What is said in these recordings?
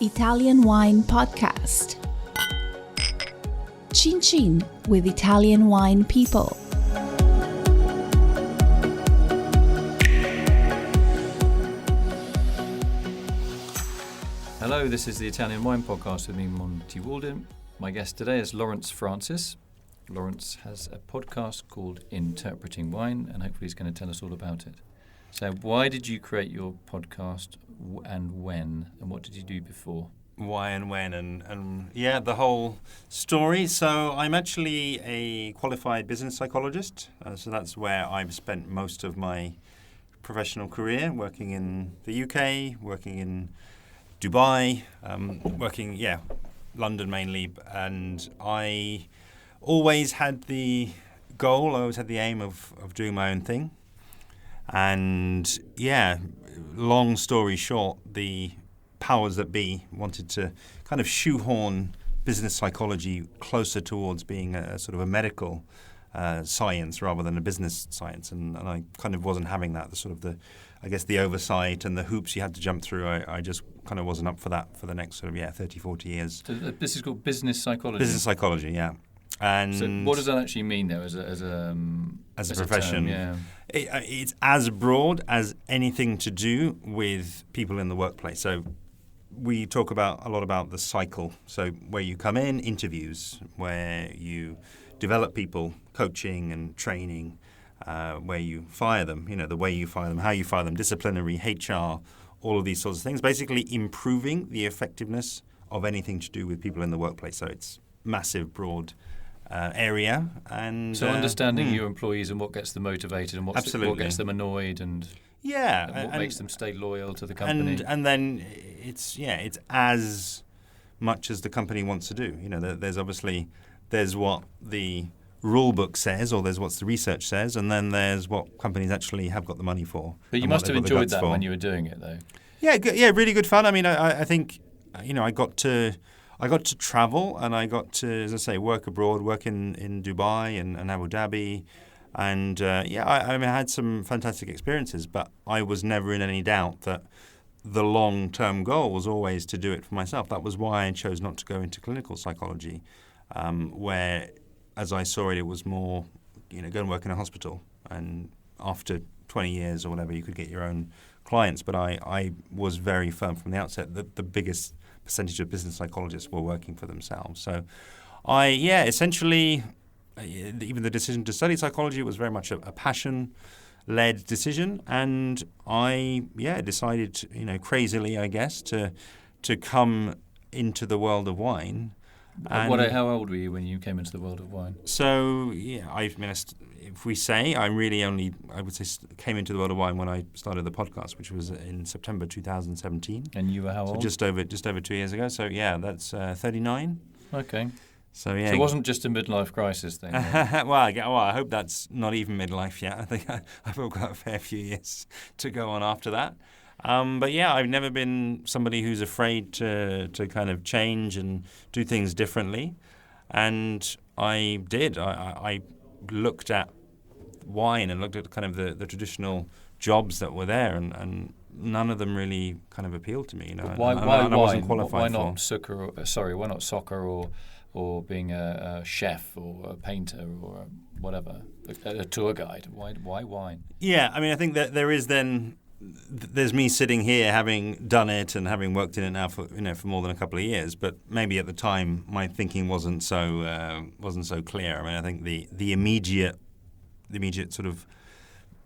Italian Wine Podcast. Chin Chin with Italian wine people. Hello, this is the Italian Wine Podcast with me, Monty. My guest today is Lawrence Francis. Lawrence has a podcast called Interpreting Wine, and hopefully he's going to tell us all about it. So why did you create your podcast and when? And what did you do before? Why and when and yeah, the whole story. So I'm actually a qualified business psychologist. So that's where I've spent most of my professional career, working in the UK, working in Dubai, London mainly. And I always had the goal, I always had the aim of doing my own thing. And yeah, long story short, the powers that be wanted to kind of shoehorn business psychology closer towards being a sort of a medical science rather than a business science, and I kind of wasn't having that. The oversight and the hoops you had to jump through, I just kind of wasn't up for that for the next 30, 40 years. So this is called business psychology? Business psychology, yeah. And so what does that actually mean, though, as a profession? Yeah. It's as broad as anything to do with people in the workplace. So we talk a lot about the cycle. So where you come in, interviews, where you develop people, coaching and training, where you fire them, the way you fire them, how you fire them, disciplinary, HR, all of these sorts of things, basically improving the effectiveness of anything to do with people in the workplace. So it's massive, broad area. And so understanding your employees and what gets them motivated and what gets them annoyed and what makes them stay loyal to the company. And then it's as much as the company wants to do. There's what the rule book says, or there's what the research says, and then there's what companies actually have got the money for. But you must have enjoyed that when you were doing it, though. Yeah, really good fun. I mean, I think, I got to travel, and I got to, as I say, work abroad, work in Dubai and Abu Dhabi. And I had some fantastic experiences, but I was never in any doubt that the long-term goal was always to do it for myself. That was why I chose not to go into clinical psychology, where, as I saw it, it was more, go and work in a hospital. And after 20 years or whatever, you could get your own clients. But I was very firm from the outset that the biggest percentage of business psychologists were working for themselves. So essentially, even the decision to study psychology was very much a passion-led decision. And I decided, crazily, I guess, to come into the world of wine. How old were you when you came into the world of wine? So, if we say, I would say came into the world of wine when I started the podcast, which was in September 2017. And you were how old? So just over 2 years ago. So, that's 39. Okay. So, yeah. So it wasn't just a midlife crisis thing. Well, I hope that's not even midlife yet. I think I've got a fair few years to go on after that. But I've never been somebody who's afraid to kind of change and do things differently. And I did. I looked at wine and looked at kind of the traditional jobs that were there, and none of them really kind of appealed to me. Why I wasn't qualified why not soccer or being a chef or a painter or whatever, a tour guide? Why wine? Yeah, I mean, I think that there's me sitting here having done it and having worked in it now for more than a couple of years, but maybe at the time my thinking wasn't so clear. I mean, I think the immediate sort of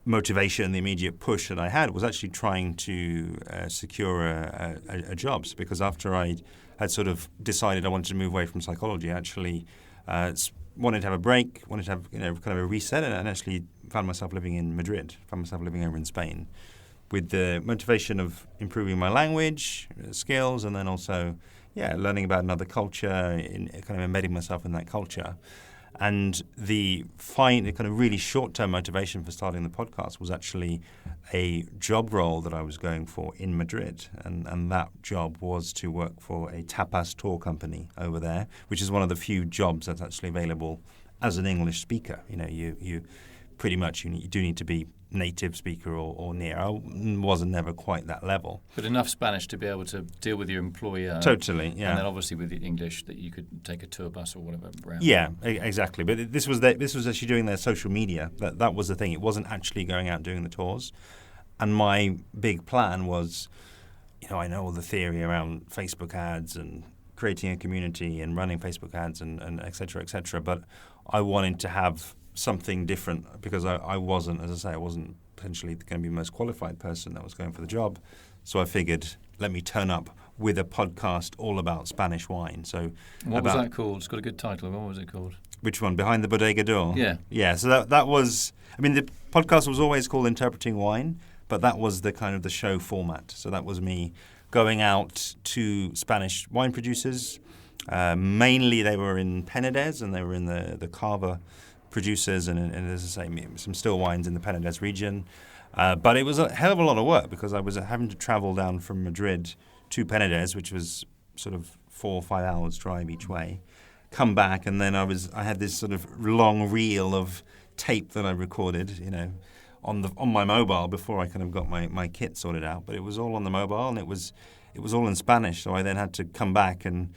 motivation, the immediate push that I had was actually trying to secure a job, because after I had sort of decided I wanted to move away from psychology, I actually wanted to have a break, wanted to have kind of a reset, and actually found myself living in Madrid, found myself living over in Spain, with the motivation of improving my language skills, and then also, learning about another culture, kind of embedding myself in that culture. And the kind of really short-term motivation for starting the podcast was actually a job role that I was going for in Madrid, and that job was to work for a tapas tour company over there, which is one of the few jobs that's actually available as an English speaker. You pretty much you do need to be native speaker or near. I wasn't never quite that level. But enough Spanish to be able to deal with your employer. Totally, yeah. And then obviously with the English that you could take a tour bus or whatever around. Yeah, exactly. But this was actually doing their social media. That was the thing. It wasn't actually going out doing the tours. And my big plan was, I know all the theory around Facebook ads and creating a community and running Facebook ads and et cetera, but I wanted to have something different because I wasn't, as I say, I wasn't potentially going to be the most qualified person that was going for the job. So I figured, let me turn up with a podcast all about Spanish wine. So what was that called? It's got a good title. What was it called? Which one? Behind the Bodega Door? Yeah. Yeah, so that was, the podcast was always called Interpreting Wine, but that was the kind of the show format. So that was me going out to Spanish wine producers. Mainly they were in Penedès and they were in the Cava producers and as I say, some still wines in the Penedès region. But it was a hell of a lot of work because I was having to travel down from Madrid to Penedès, which was sort of 4 or 5 hours drive each way, come back, and then I had this sort of long reel of tape that I recorded, on my mobile before I kind of got my kit sorted out. But it was all on the mobile and it was all in Spanish. So I then had to come back and,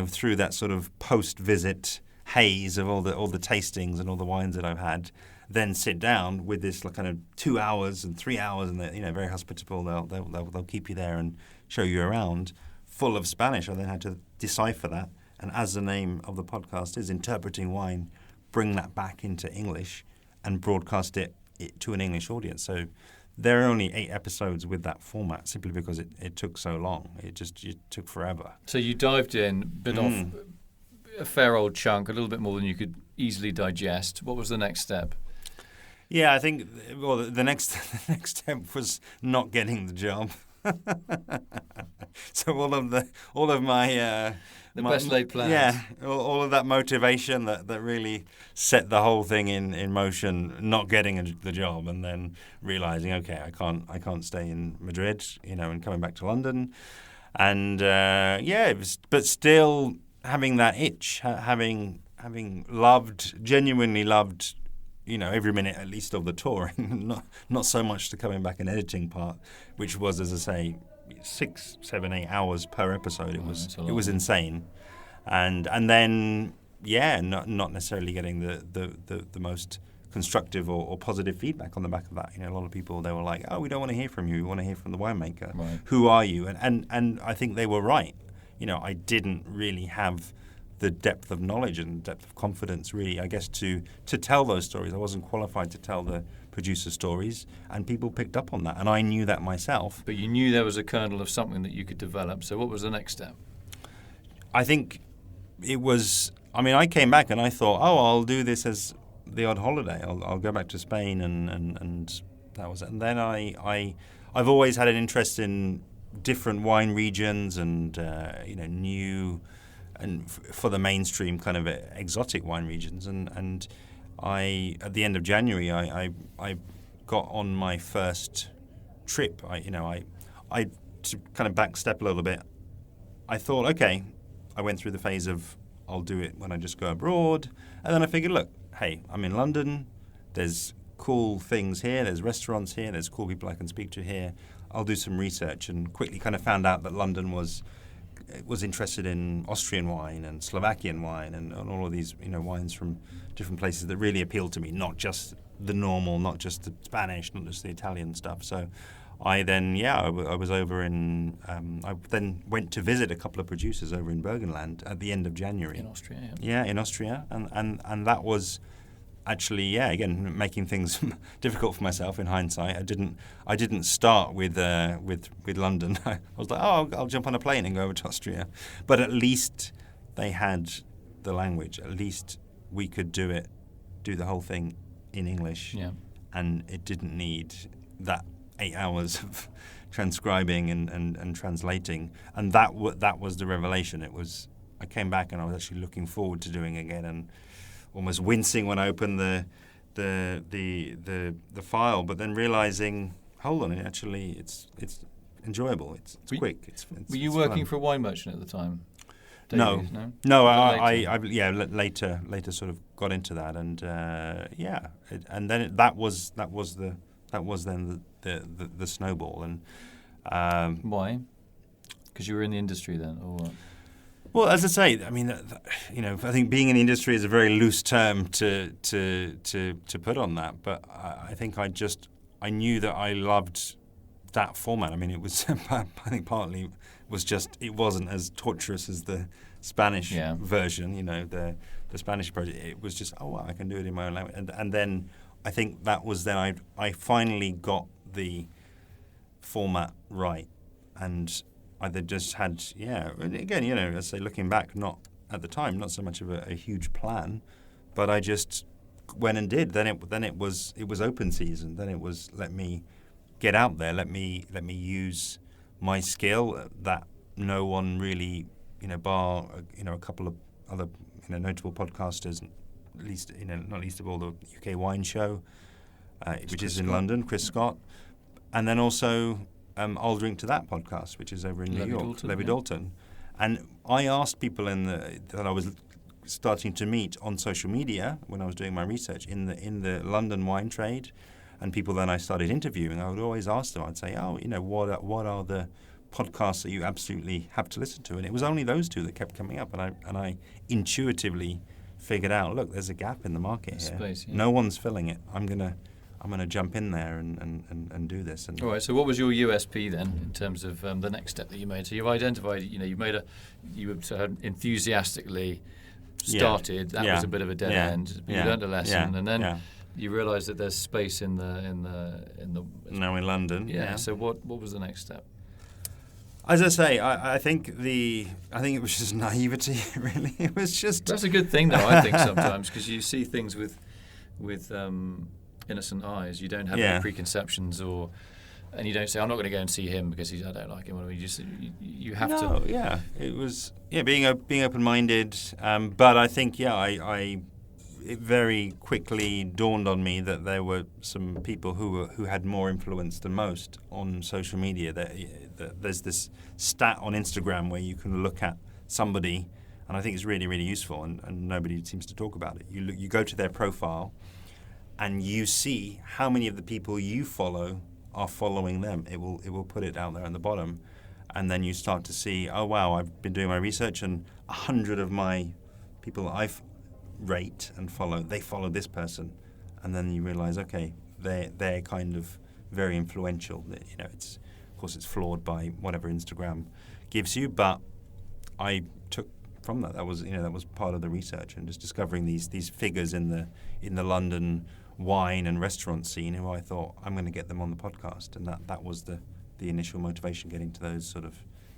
through that sort of post-visit haze of all the tastings and all the wines that I've had, then sit down with this kind of 2 hours and 3 hours, and they're very hospitable. They'll keep you there and show you around, full of Spanish. I then had to decipher that, and as the name of the podcast is, Interpreting Wine, bring that back into English and broadcast it to an English audience. So there are only 8 episodes with that format, simply because it took so long. It took forever. So you dived in, bit off a fair old chunk, a little bit more than you could easily digest. What was the next step? Yeah, I think the next step was not getting the job. So all of my best laid plans. Yeah, all of that motivation that really set the whole thing in motion. Not getting the job, and then realizing, okay, I can't stay in Madrid, and coming back to London, and it was, but still having that itch, having genuinely loved. Every minute at least of the touring, not so much the coming back and editing part, which was, as I say, 6, 7, 8 hours per episode. It was insane, and then not necessarily getting the most constructive or positive feedback on the back of that. A lot of people, they were like, "Oh, we don't want to hear from you. We want to hear from the winemaker. Right. Who are you?" And I think they were right. I didn't really have the depth of knowledge and depth of confidence, really, I guess, to tell those stories. I wasn't qualified to tell the producer stories, and people picked up on that, and I knew that myself. But you knew there was a kernel of something that you could develop, so what was the next step? I think it was, I came back and I thought, I'll do this as the odd holiday. I'll go back to Spain, and that was it. And then I've always had an interest in different wine regions and, new... and for the mainstream kind of exotic wine regions, and I at the end of January I got on my first trip. I to kind of backstep a little bit. I thought, okay, I went through the phase of I'll do it when I just go abroad, and then I figured, look, hey, I'm in London. There's cool things here. There's restaurants here. There's cool people I can speak to here. I'll do some research, and quickly kind of found out that London was interested in Austrian wine and Slovakian wine and all of these wines from different places that really appealed to me, not just the normal, not just the Spanish, not just the Italian stuff. So I then I was over in I then went to visit a couple of producers over in Burgenland at the end of January. In Austria, yeah. In Austria, and that was actually, again, making things difficult for myself in hindsight. I didn't start with London. I was like, I'll jump on a plane and go over to Austria. But at least they had the language. At least we could do the whole thing in English. Yeah. And it didn't need that 8 hours of transcribing and translating. And that was the revelation. I came back and I was actually looking forward to doing it again, and almost wincing when I opened the file, but then realizing, hold on, it's enjoyable. It's quick. Were you working for a wine merchant at the time? No. I later sort of got into that, and and then that was the then the snowball. And why? Because you were in the industry then, or what? Well, as I say, I mean, I think being in the industry is a very loose term to put on that. But I think I knew that I loved that format. I mean, it was I think partly was just it wasn't as torturous as the Spanish version. The Spanish project. It was just wow, I can do it in my own language. And then I think that was then I finally got the format right, and I just had, and again, as I say, looking back, not at the time, not so much of a huge plan, but I just went and did. Then it was open season. Then it was let me get out there, let me use my skill that no one really, bar a couple of other notable podcasters, at least not least of all the UK Wine Show, which is in London, Chris Scott, and then also. I'll Drink to That podcast, which is over in New York, Levy Dalton. And I asked people that I was starting to meet on social media when I was doing my research in the London wine trade, and people then I started interviewing. I would always ask them. I'd say, what are the podcasts that you absolutely have to listen to? And it was only those two that kept coming up, and I intuitively figured out, look, there's a gap in the market here. Space, yeah. No one's filling it. I'm gonna jump in there and do this. And all right. So, what was your USP then in terms of the next step that you made? So, you've identified. You enthusiastically started. That was a bit of a dead end. But you learned a lesson, and then you realised that there's space in the. Now in London. Yeah. So, what was the next step? As I say, I think it was just naivety. Really, it was just. That's a good thing, though. I think sometimes because you see things with innocent eyes. You don't have any preconceptions, and you don't say, "I'm not going to go and see him because I don't like him." You have to. No, it was being open-minded. But I think it very quickly dawned on me that there were some people who had more influence than most on social media. There's this stat on Instagram where you can look at somebody, and I think it's really, really useful, and nobody seems to talk about it. You go to their profile, and you see how many of the people you follow are following them. It will put it out there on the bottom, and then you start to see, oh wow, I've been doing my research, and 100 of my people I rate and follow, they follow this person, and then you realize, okay, they're kind of very influential. It's of course it's flawed by whatever Instagram gives you, but I took from that. That was part of the research, and just discovering these figures in the London wine and restaurant scene who I thought I'm going to get them on the podcast, and that was the initial motivation, getting to those So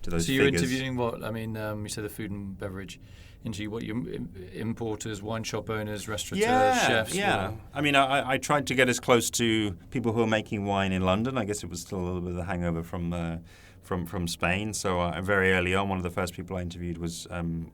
figures. you're interviewing what? I mean, you said the food and beverage industry. What, you importers, wine shop owners, restaurateurs, chefs? Yeah. I mean, I tried to get as close to people who are making wine in London. I guess it was still a little bit of a hangover from Spain. So very early on, one of the first people I interviewed was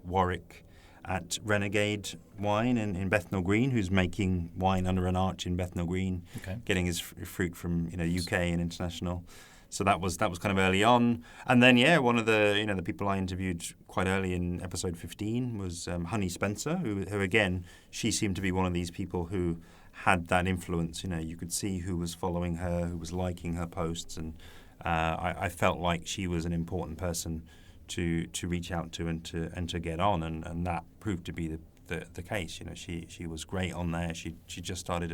Warwick at Renegade Wine in Bethnal Green, who's making wine under an arch in Bethnal Green, getting his fruit from UK and international. So that was kind of early on, and then one of the people I interviewed quite early in episode 15 was Honey Spencer, who again, she seemed to be one of these people who had that influence. You could see who was following her, who was liking her posts, and I felt like she was an important person to reach out to and to get on, and that proved to be the case. She was great on there. She just started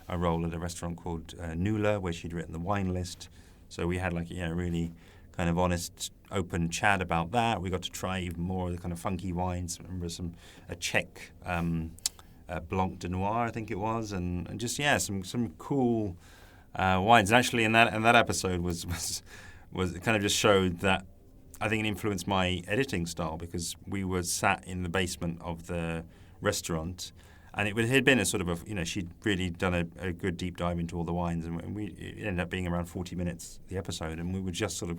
a role at a restaurant called Nula, where she'd written the wine list. So we had really kind of honest, open chat about that. We got to try even more of the kind of funky wines. I remember a Czech Blanc de Noir, I think it was, and just some cool wines. And actually, in that episode was it kind of just showed that I think it influenced my editing style, because we were sat in the basement of the restaurant. And it had been a sort of she'd really done a good deep dive into all the wines, and it ended up being around 40 minutes, the episode, and we were just sort of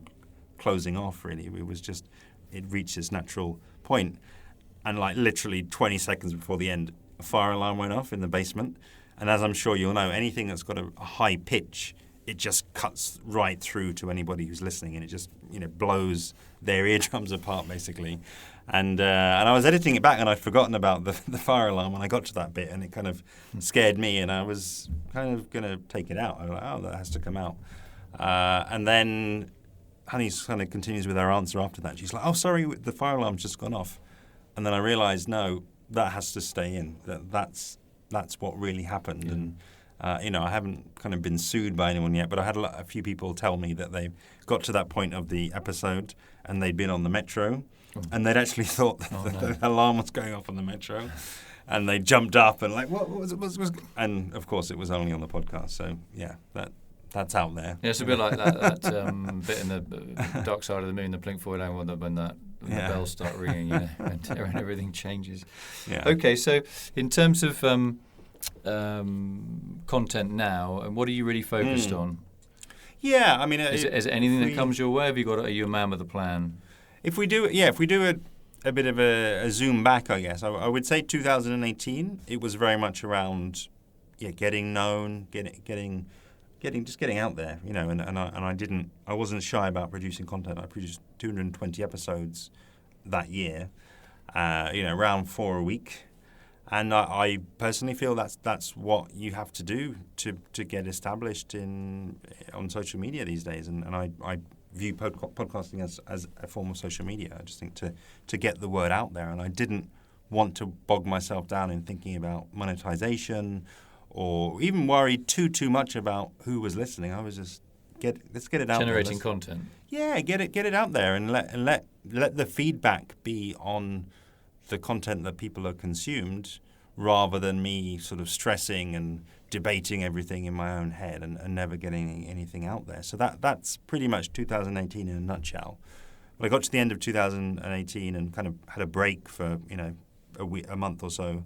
closing off, really. It reached its natural point, and literally 20 seconds before the end, a fire alarm went off in the basement. And as I'm sure you'll know, anything that's got a high pitch it just cuts right through to anybody who's listening, and it just blows their eardrums apart basically. And I was editing it back, and I'd forgotten about the fire alarm when I got to that bit, and it kind of scared me, and I was kind of going to take it out. I was like, oh, that has to come out. And then Honey kind of continues with her answer after that. She's like, oh, sorry, the fire alarm's just gone off. And then I realised, no, that has to stay in. That's what really happened. Yeah. And I haven't kind of been sued by anyone yet, but I had a few people tell me that they got to that point of the episode and they'd been on the metro, and they'd actually thought that the alarm was going off on the metro, and they jumped up and like, what was it? And of course, it was only on the podcast. So yeah, that's out there. Yeah, it's a bit like that bit in the Dark Side of the Moon, the Blink 481, when the bells start ringing, and everything changes. Yeah. Okay, so in terms of content now, and what are you really focused on? Yeah, I mean, is it anything that comes your way? Are you a man with a plan? If we do a bit of a zoom back, I guess I would say 2018. It was very much around getting known, getting out there, and I wasn't shy about producing content. I produced 220 episodes that year, around 4 a week. And I personally feel that's what you have to do to get established on social media these days. And I view podcasting as a form of social media. I just think to get the word out there. And I didn't want to bog myself down in thinking about monetization or even worry too much about who was listening. I was just let's get it out there. Generating content. Yeah, get it out there and let the feedback be on the content that people have consumed, rather than me sort of stressing and debating everything in my own head and never getting anything out there. So that's pretty much 2018 in a nutshell. But I got to the end of 2018 and kind of had a break for a month or so,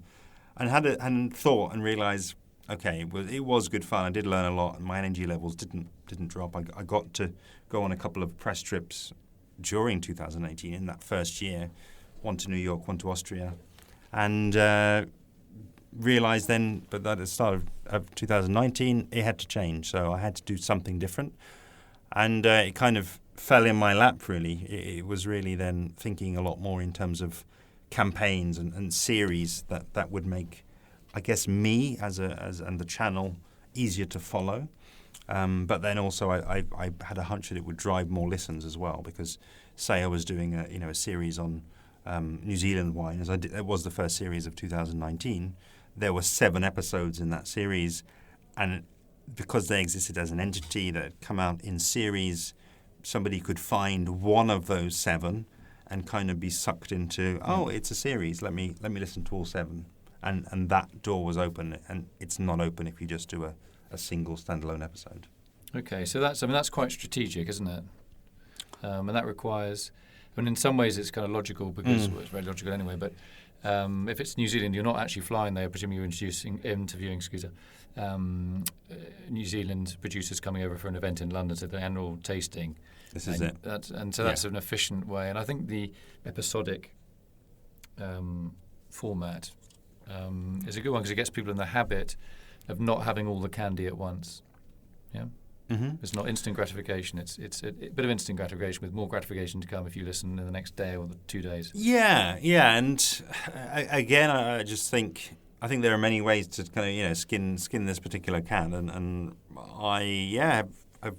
and thought and realised, okay, it was good fun. I did learn a lot, and my energy levels didn't drop. I got to go on a couple of press trips during 2018 in that first year. One to New York, one to Austria, and realised then, but at the start of 2019, it had to change. So I had to do something different, and it kind of fell in my lap. Really, it was really then thinking a lot more in terms of campaigns and series that would make, I guess, me and the channel easier to follow. But then also I had a hunch that it would drive more listens as well, because say I was doing a series on New Zealand wine, as I did. It was the first series of 2019. There were 7 episodes in that series, and because they existed as an entity that had come out in series, somebody could find one of those 7 and kind of be sucked into, it's a series. Let me listen to all 7, and that door was open, and it's not open if you just do a single standalone episode. Okay, so that's quite strategic, isn't it? And that requires. And in some ways it's kind of logical, because it's very logical anyway, but if it's New Zealand, you're not actually flying there. Presumably you're interviewing New Zealand producers coming over for an event in London, so the annual tasting. This is it. That's an efficient way. And I think the episodic format is a good one, because it gets people in the habit of not having all the candy at once. Yeah. Mm-hmm. It's not instant gratification. It's a bit of instant gratification with more gratification to come if you listen in the next day or the 2 days. Yeah, and again, I just think there are many ways to kind of skin this particular cat, and I have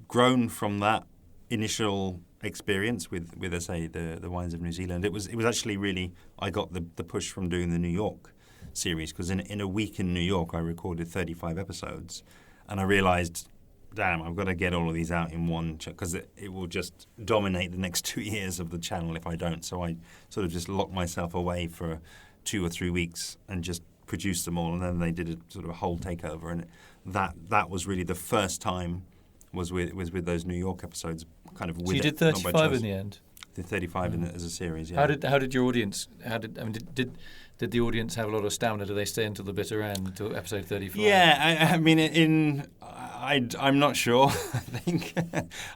grown from that initial experience with I say the wines of New Zealand. It was actually really, I got the push from doing the New York series, because in a week in New York I recorded 35 episodes, and I realised, damn, I've got to get all of these out in one, because it will just dominate the next 2 years of the channel if I don't. So I sort of just locked myself away for 2 or 3 weeks and just produced them all, and then they did a sort of a whole takeover, and that was really the first time was with those New York episodes, kind of. So you did 35 in the end. Did 35 as a series. Yeah. How did your audience? Did the audience have a lot of stamina? Do they stay until the bitter end, until episode 35? Yeah, I mean, I'm not sure.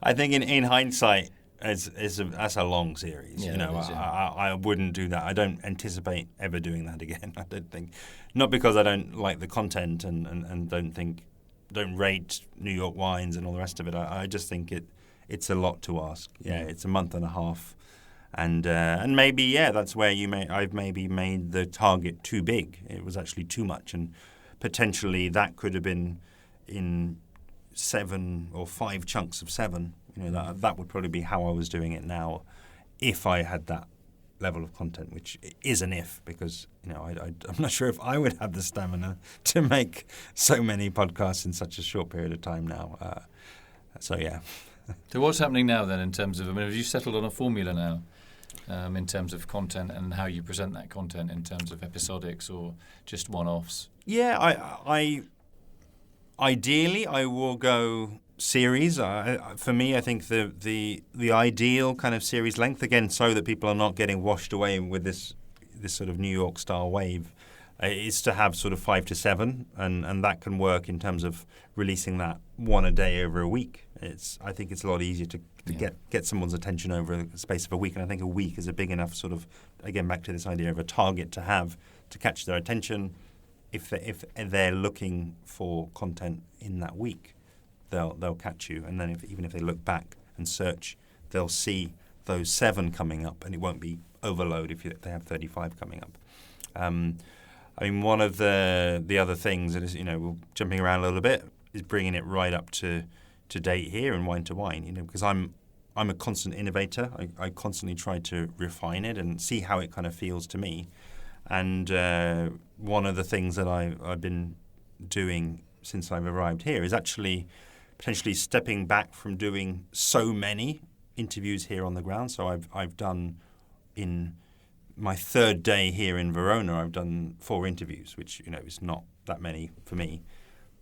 I think in hindsight, that's a long series. Yeah, I wouldn't do that. I don't anticipate ever doing that again. I don't think, not because I don't like the content and don't think don't rate New York wines and all the rest of it. I just think it's a lot to ask. Yeah, it's a month and a half, and maybe that's where I've maybe made the target too big. It was actually too much, and potentially that could have been in 7 or 5 chunks of 7. That would probably be how I was doing it now, if I had that level of content, which is an if, because I'm not sure if I would have the stamina to make so many podcasts in such a short period of time now. So what's happening now then in terms of, have you settled on a formula now in terms of content and how you present that content in terms of episodics or just one-offs? Yeah, I ideally I will go series. For me, I think the ideal kind of series length, again, so that people are not getting washed away with this sort of New York style wave, is to have sort of 5 to 7, and that can work in terms of releasing that one a day over a week. I think it's a lot easier to get someone's attention over a space of a week, and I think a week is a big enough sort of, again, back to this idea of a target to have to catch their attention. If they're looking for content in that week, they'll catch you, and then even if they look back and search, they'll see those 7 coming up, and it won't be overload if they have 35 coming up. One of the other things that is, we're jumping around a little bit, is bringing it right up to date here in Wine to Wine. Because I'm a constant innovator. I constantly try to refine it and see how it kind of feels to me. And one of the things that I've been doing since I've arrived here is actually potentially stepping back from doing so many interviews here on the ground. So I've done, in my 3rd day here in Verona, I've done 4 interviews, which is not that many for me,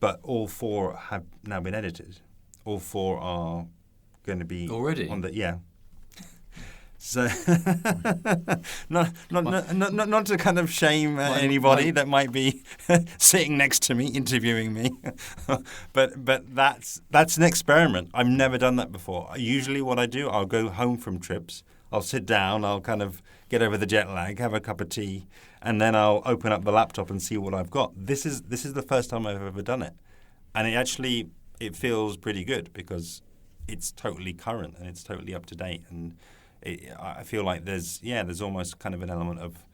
but all 4 have now been edited. All 4 are going to be already on the So not to kind of shame anybody that might be sitting next to me interviewing me, but that's an experiment. I've never done that before. Usually, what I do, I'll go home from trips. I'll sit down. I'll kind of get over the jet lag, have a cup of tea, and then I'll open up the laptop and see what I've got. This is the first time I've ever done it, and it feels pretty good because it's totally current and it's totally up to date. And I feel like there's almost kind of an element of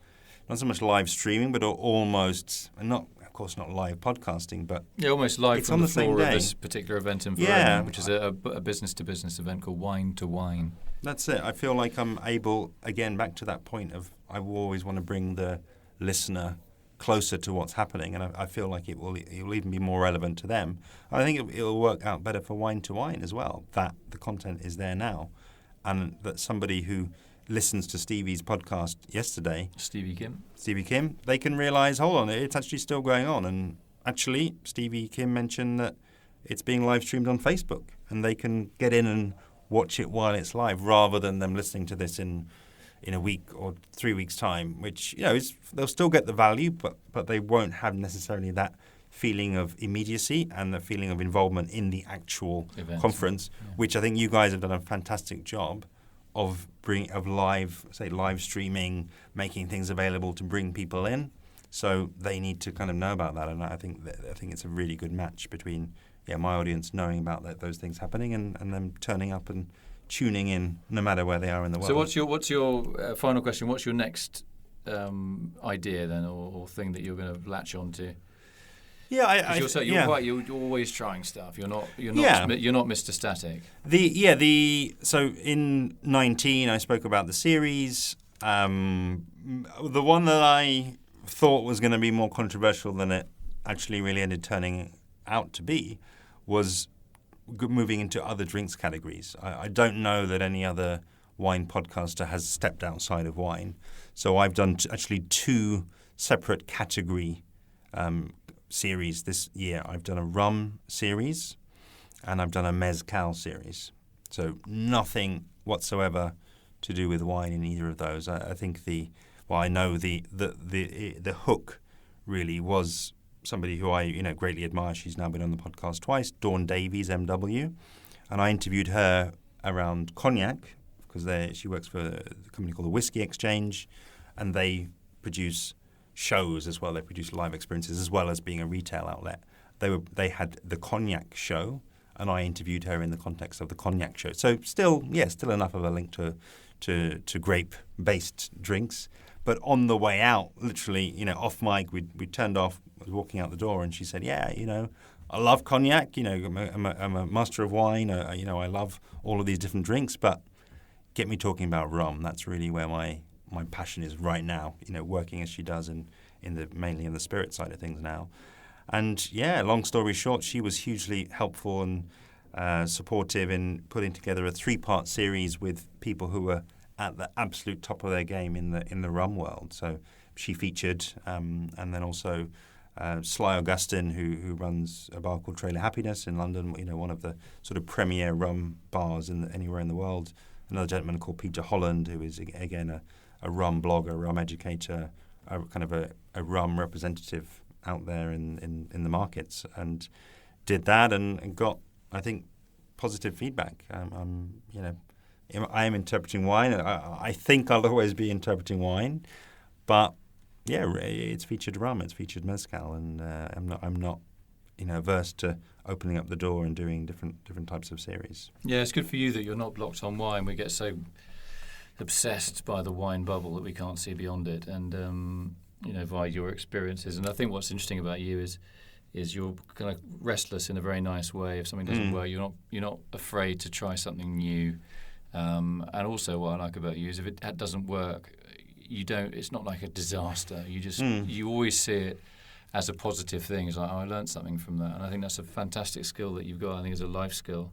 not so much live streaming, but almost, and not, of course, not live podcasting, but almost live it's from on the same floor day. of this particular event in Verona, which is a business-to-business event called Wine to Wine. That's it. I feel like I'm able, again, back to that point of I always want to bring the listener closer to what's happening, and I feel like it will even be more relevant to them. I think it will work out better for Wine to Wine as well, that the content is there now, and that somebody who listens to Stevie's podcast yesterday, Stevie Kim, they can realise, hold on, it's actually still going on. And actually, Stevie Kim mentioned that it's being live streamed on Facebook, and they can get in and watch it while it's live, rather than them listening to this in a week or 3 weeks' time, which, they'll still get the value, but they won't have necessarily that feeling of immediacy and the feeling of involvement in the actual conference, which I think you guys have done a fantastic job of live streaming, making things available to bring people in. So they need to kind of know about that, and I think it's a really good match between my audience knowing about those things happening and them turning up and tuning in no matter where they are in the world. So what's your final question? What's your next idea then, or thing that you're going to latch on to? Yeah, you're always trying stuff. You're not Mr. Static. So in 19, I spoke about the series. The one that I thought was going to be more controversial than it actually really ended turning out to be was moving into other drinks categories. I don't know that any other wine podcaster has stepped outside of wine. So I've done actually 2 separate category series this year. I've done a rum series and I've done a mezcal series. So nothing whatsoever to do with wine in either of those. I think the hook really was somebody who I greatly admire. She's now been on the podcast twice, Dawn Davies, MW, and I interviewed her around cognac because she works for a company called the Whiskey Exchange, and they produce shows as well. They produce live experiences as well as being a retail outlet. they had the cognac show, and I interviewed her in the context of the cognac show. So still enough of a link to grape-based drinks. But on the way out, literally, off mic, we turned off. I was walking out the door, and she said, "Yeah, I love cognac. I'm a master of wine. I love all of these different drinks, but get me talking about rum. That's really where my passion is right now. Working as she does mainly in the spirit side of things now." And yeah, long story short, she was hugely helpful and supportive in putting together a 3-part series with people who were at the absolute top of their game in the rum world. So she featured, and then also Sly Augustin, who runs a bar called Trailer Happiness in London. One of the sort of premier rum bars anywhere in the world. Another gentleman called Peter Holland, who is again a rum blogger, rum educator, kind of a rum representative out there in the markets, and did that and got, I think, positive feedback. I am interpreting wine. I think I'll always be interpreting wine, but yeah, it's featured rum, it's featured mezcal, and I'm not averse to opening up the door and doing different types of series. Yeah, it's good for you that you're not blocked on wine. We get so obsessed by the wine bubble that we can't see beyond it, and via your experiences. And I think what's interesting about you is you're kind of restless in a very nice way. If something doesn't work, you're not afraid to try something new. And also, what I like about you is if it doesn't work, it's not like a disaster. You always see it as a positive thing. It's like, I learned something from that, and I think that's a fantastic skill that you've got. I think it's a life skill.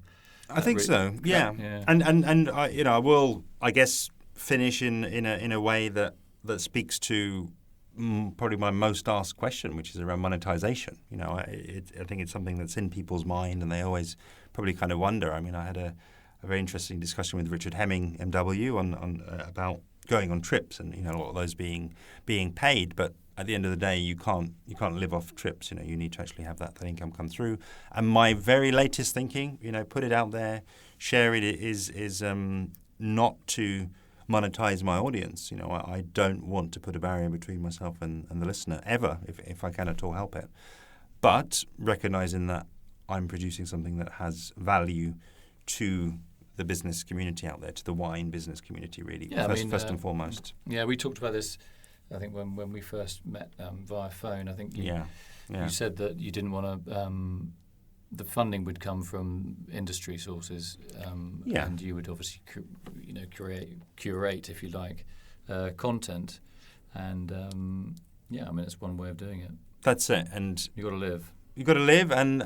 I think so. Yeah. And I will, I guess, finish in a way that speaks to probably my most asked question, which is around monetization. I think it's something that's in people's mind, and they always probably kind of wonder. I mean, I had a very interesting discussion with Richard Hemming, MW, on about going on trips, and a lot of those being paid. But at the end of the day, you can't live off trips. You need to actually have that income come through. And my very latest thinking, put it out there, share it, is not to monetize my audience. I don't want to put a barrier between myself and the listener ever, if I can at all help it. But recognizing that I'm producing something that has value to the business community out there, to the wine business community, really, first and foremost. Yeah, we talked about this, I think, when we first met via phone. I think you said that you didn't want to, the funding would come from industry sources, and you would obviously curate, if you like, content. And it's one way of doing it. That's it. And you've got to live. You've got to live, and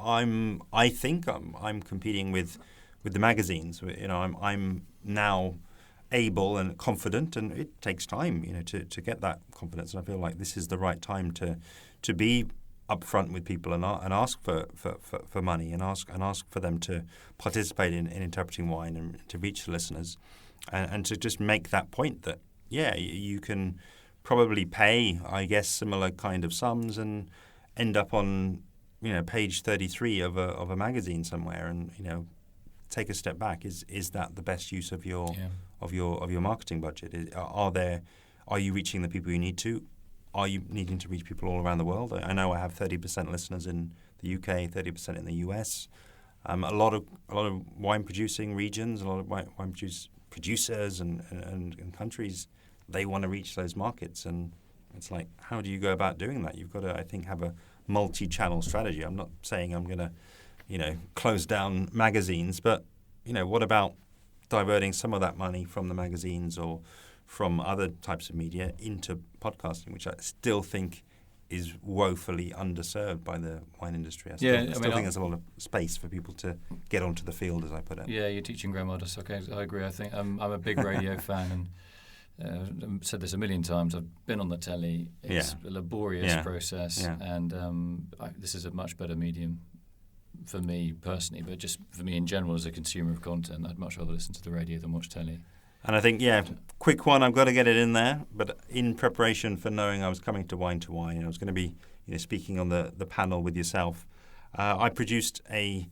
I think I'm competing with the magazines. I'm now able and confident, and it takes time, to get that confidence. And I feel like this is the right time to be upfront with people and ask for money and ask for them to participate in interpreting wine and to reach the listeners, and to just make that point that you can probably pay, I guess, similar kind of sums and end up on page 33 of a magazine somewhere, and take a step back. Is that the best use of your marketing budget? Are you reaching the people you need to? Are you needing to reach people all around the world? I know I have 30% listeners in the UK, 30% in the US. A lot of wine producing regions, a lot of wine producers and countries, they want to reach those markets, and it's like, how do you go about doing that? You've got to, I think, have a multi-channel strategy. I'm not saying I'm going to, close down magazines, but what about diverting some of that money from the magazines or from other types of media into podcasting, which I still think is woefully underserved by the wine industry. I still think there's a lot of space for people to get onto the field, as I put it. Yeah, you're teaching grandmothers. Okay, I agree. I think I'm a big radio fan, and I've said this a million times. I've been on the telly. It's a laborious process, and this is a much better medium for me personally, but just for me in general as a consumer of content. I'd much rather listen to the radio than watch telly. And I think, quick one, I've got to get it in there. But in preparation for knowing I was coming to Wine, and I was going to be speaking on the panel with yourself, I produced a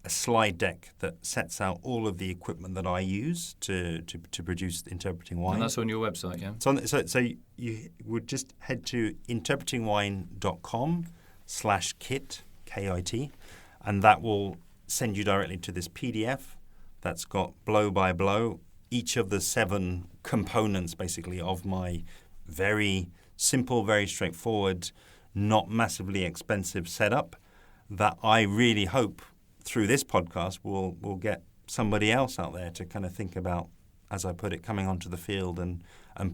slide deck that sets out all of the equipment that I use to produce interpreting wine. And that's on your website, yeah? So you would just head to interpretingwine.com/slide italianwine.com/kit, KIT, and that will send you directly to this PDF that's got blow by blow each of the 7 components basically of my very simple, very straightforward, not massively expensive setup that I really hope through this podcast will get somebody else out there to kind of think about, as I put it, coming onto the field and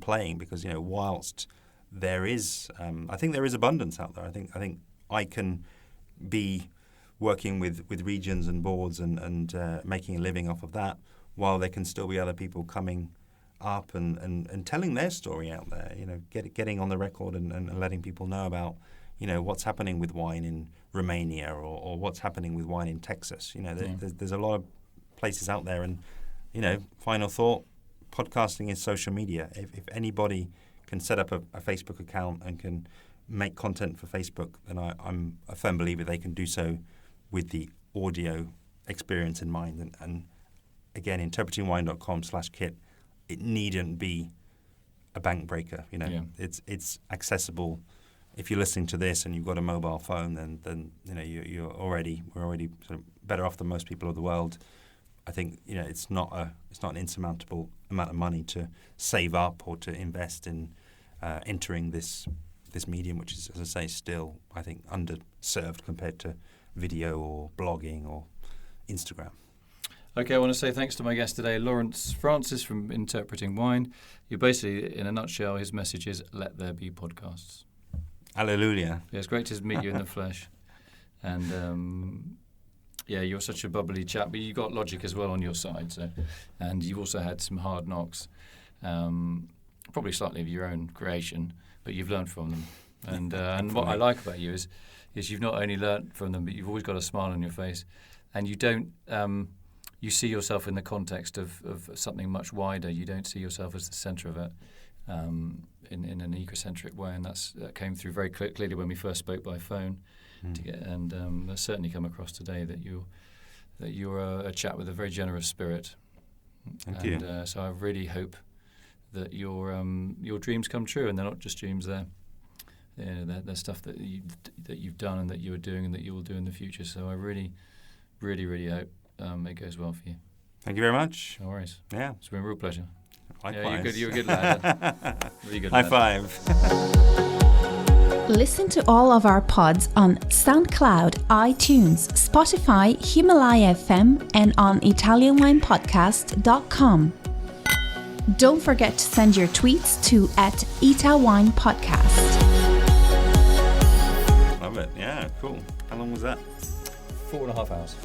playing, because, you know, whilst there is, I think there is abundance out there. I think I can be working with regions and boards and making a living off of that, while there can still be other people coming up and telling their story out there, you know, getting on the record and letting people know about, you know, what's happening with wine in Romania or what's happening with wine in Texas. You know, there's a lot of places out there. And, you know, final thought, podcasting is social media. If anybody can set up a Facebook account and can make content for Facebook, then I'm a firm believer they can do so with the audio experience in mind. And again, interpretingwine.com/kit, it needn't be a bank breaker. You know, it's accessible. If you're listening to this and you've got a mobile phone, then you know we're already sort of better off than most people of the world. I think, you know, it's not an insurmountable amount of money to save up or to invest in entering this medium, which is, as I say, still, I think, underserved compared to video or blogging or Instagram. Okay, I want to say thanks to my guest today, Lawrence Francis from Interpreting Wine. You basically, in a nutshell, his message is, let there be podcasts. Hallelujah. Yeah, it's great to meet you in the flesh. And yeah, you're such a bubbly chap, but you've got logic as well on your side. So, and you've also had some hard knocks, probably slightly of your own creation, but you've learned from them. And what I like about you is you've not only learned from them, but you've always got a smile on your face, and you don't. You see yourself in the context of something much wider. You don't see yourself as the centre of it in an egocentric way, and that came through very clearly when we first spoke by phone. That's certainly come across today that you're a chap with a very generous spirit. Thank you. So I really hope that your dreams come true, and they're not just dreams. They're stuff that you've done and that you're doing and that you will do in the future. So I really, really, really hope it goes well for you. Thank you very much. No worries. Yeah, it's been a real pleasure. Likewise. Yeah, you're a good lad. Really good. High lad. five. Listen to all of our pods on SoundCloud, iTunes, Spotify, Himalaya FM, and on italianwinepodcast.com. Don't forget to send your tweets to @ItaWinePodcast. Love it. Yeah, cool. How long was that? 4.5 hours.